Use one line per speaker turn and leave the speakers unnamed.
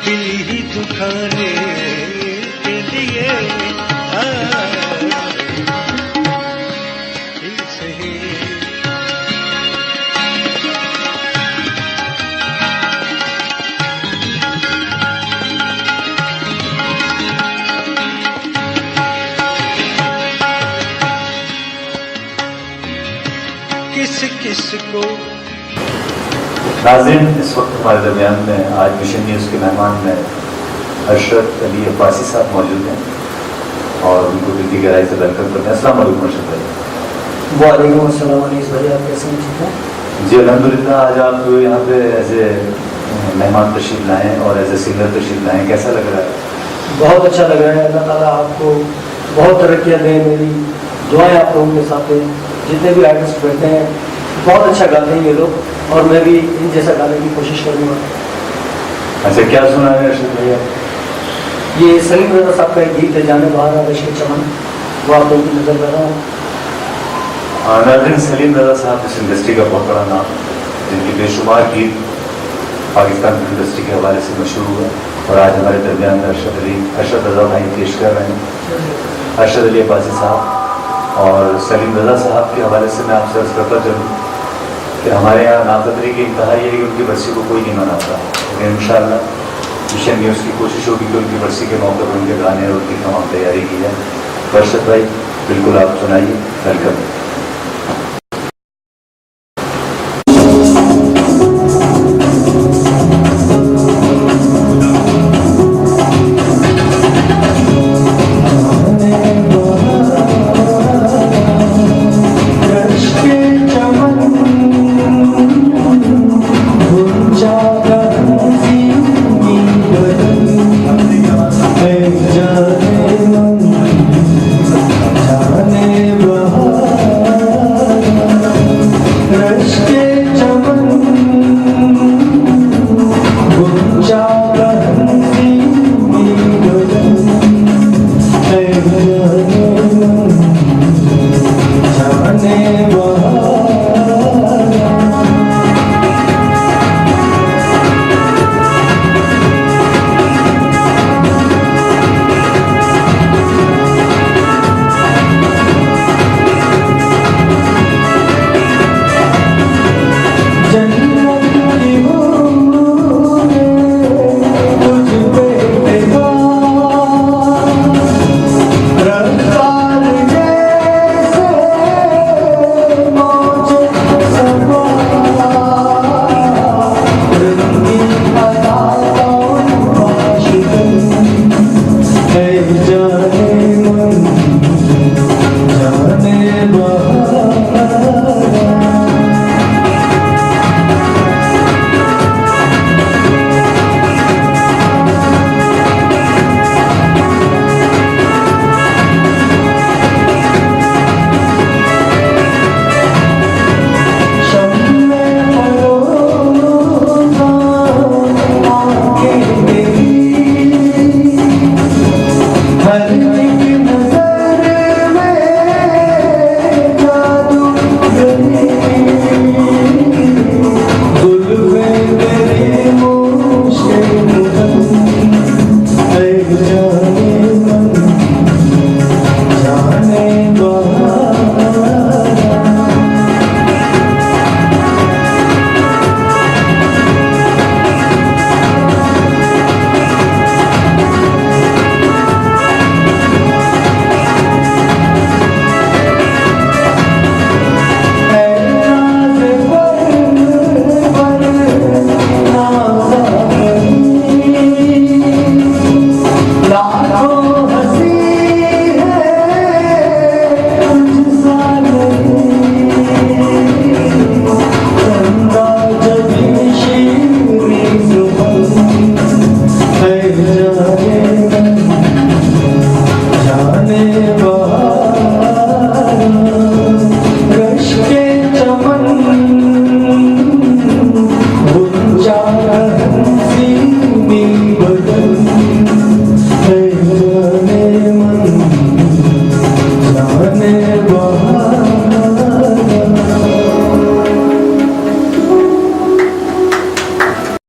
दिल ही दुखाने के लिए दिल सही। किस किस को
नाज़रीन, इस वक्त हमारे दरमियान में आज मिशन न्यूज़ के मेहमान में अशरफ अली अब्बासी साहब मौजूद हैं और उनको दिल की गहराई से वेलकम करते हैं। अस्सलाम वालेकुम अशरफ भाई।
वालेकुम अस्सलाम भाई, आप कैसे हैं? ठीक है
जी अल्हम्दुलिल्लाह। आज आप यहाँ पे एज ए मेहमान तशरीफ लाएँ और एज ए सिंगर तशरीफ लाएँ, कैसा लग रहा है?
बहुत अच्छा लग रहा है। अल्लाह ताला आपको बहुत तरक्कियाँ दें। मेरी दुआएं आप लोगों के साथ हैं। जितने भी आर्टिस्ट बैठे हैं बहुत अच्छा गाते हैं ये लोग और मैं भी इन जैसा गाने की कोशिश करूँगा।
अच्छा, क्या सुना है अशरफ भैया?
ये सलीम रज़ा साहब का एक गीत है, जाने बाहर आवेश के चमन, वो आप लोगों की नज़र कर रहा हूँ।
नाज़रीन, सलीम रज़ा साहब इस इंडस्ट्री का बहुत बड़ा नाम, जिनकी बेशुमार गीत पाकिस्तान की इंडस्ट्री के हवाले से मशहूर हुआ और आज हमारे दरमियान में अशरफ रज़ा भाई पेश कर रहे हैं। अशरफ अली अब्बासी साहब और सलीम रज़ा साहब के हवाले से मैं आपसे अर्ज़ करता चलूँ कि हमारे यहाँ नाकदरी की इंतहा ये है कि उनकी बरसी को कोई नहीं मनाता, लेकिन इंशाअल्लाह मिशन न्यूज़ की कोशिश होगी कि उनकी बरसी के मौके पर उनके गाने और उनकी तमाम तैयारी की जाए। अशरफ भाई, बिल्कुल आप सुनाइए। वेलकम।
जा